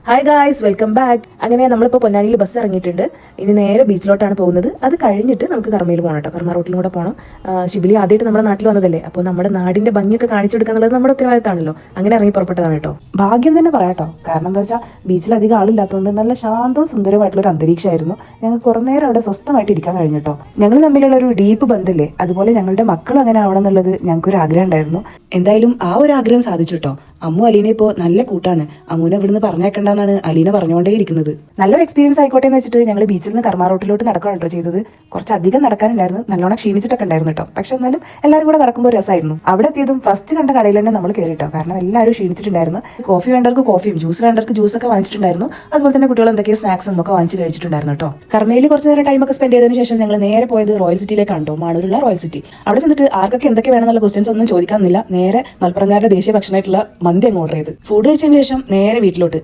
Hi guys, welcome back. അങ്ങനെ നമ്മളിപ്പോൾ പൊന്നാനിയിൽ ബസ് ഇറങ്ങിയിട്ടുണ്ട്. ഇനി നേരെ ബീച്ചിലോട്ടാണ് പോകുന്നത്. അത് കഴിഞ്ഞിട്ട് നമുക്ക് കർമ്മയിൽ പോകണം കേട്ടോ. കർമ്മ റോട്ടിലും കൂടെ പോകണം. ഷിബിലി ആദ്യമായിട്ട് നമ്മുടെ നാട്ടിൽ വന്നതല്ലേ, അപ്പോൾ നമ്മുടെ നാടിന്റെ ഭംഗിയൊക്കെ കാണിച്ചു കൊടുക്കുക എന്നുള്ളത് നമ്മുടെ ഉത്തരവാദിത്തമാണല്ലോ. അങ്ങനെ ഇറങ്ങി പുറപ്പെട്ടതാണ് കേട്ടോ. ഭാഗ്യം തന്നെ പറയാം കേട്ടോ. കാരണം എന്താ വെച്ചാൽ ബീച്ചിൽ അധികം ആളില്ലാത്തതുകൊണ്ട് നല്ല ശാന്തവും സുന്ദരമായിട്ടുള്ള ഒരു അന്തരീക്ഷമായിരുന്നു. ഞങ്ങൾ കുറേ നേരം അവിടെ സ്വസ്ഥമായിട്ട് ഇരിക്കാൻ കഴിഞ്ഞു കേട്ടോ. ഞങ്ങൾ തമ്മിലുള്ള ഒരു ഡീപ്പ് ബന്ധമില്ലേ, അതുപോലെ ഞങ്ങളുടെ മക്കളും അങ്ങനെ ആവണം എന്നുള്ളത് ഞങ്ങൾക്കൊരു ആഗ്രഹം ഉണ്ടായിരുന്നു. എന്തായാലും ആ ഒരു ആഗ്രഹം സാധിച്ചു കേട്ടോ. അമ്മു അലീന ഇപ്പോൾ നല്ല കൂട്ടാണ്. അമ്മുവിനെ ഇവിടുന്ന് പറഞ്ഞേക്കണ്ടെന്നാണ് അലീന പറഞ്ഞുകൊണ്ടേ ഇരിക്കുന്നത്. നല്ലൊരു എക്സ്പീരിയൻസ് ആയിക്കോട്ടെ എന്ന് വെച്ചിട്ട് ഞങ്ങൾ ബീച്ചിൽ നിന്ന് കർമ്മ റോട്ടിലോട്ട് നടക്കുകയാണ് കേട്ടോ ചെയ്തത്. കുറച്ചധികം നടക്കാനുണ്ടായിരുന്നു, നല്ലോണം ക്ഷീണിച്ചിട്ടൊക്കെ ഉണ്ടായിരുന്നു കേട്ടോ. പക്ഷെ എന്നാലും എല്ലാവരും കൂടെ നടക്കുമ്പോൾ രസമായിരുന്നു. അവിടെ എത്തിയതും ഫസ്റ്റ് കണ്ട കടയിൽ തന്നെ നമ്മൾ കയറി കേട്ടോ. കാരണം എല്ലാവരും ക്ഷീണിച്ചിട്ടുണ്ടായിരുന്നു. കോഫി വേണ്ടവർക്ക് കോഫിയും ജ്യൂസ് വേണ്ടവർക്ക് ജ്യൂസൊക്കെ വാങ്ങിച്ചിട്ടുണ്ടായിരുന്നു. അതുപോലെ തന്നെ കുട്ടികൾ എന്തൊക്കെയോ സ്നാക്സും ഒക്കെ വാങ്ങിച്ച് കഴിച്ചിട്ടുണ്ടായിരുന്നു കേട്ടോ. കർമ്മയിൽ കുറച്ച് നേരം ടൈമൊക്കെ സ്പെൻഡ് ചെയ്തതിനു ശേഷം ഞങ്ങൾ നേരെ പോയത് റോയൽ സിറ്റിയിലേക്കാണ് കേട്ടോ. മാണൂരുള്ള റോയൽ സിറ്റി. അവിടെ ചെന്നിട്ട് ആർക്കൊക്കെ എന്തൊക്കെ വേണമെന്നുള്ള ക്വസ്റ്റ്യൻസ് ഒന്നും ചോദിക്കാനില്ല. നേരെ മലപ്പുറംകാരുടെ ദേശീയ ഭക്ഷണമായിട്ടുള്ള മന്തി അങ്ങ് ഓർഡർ ചെയ്ത് ഫുഡ് കഴിച്ചതിന് ശേഷം നേരെ വീട്ടിലോട്ട്.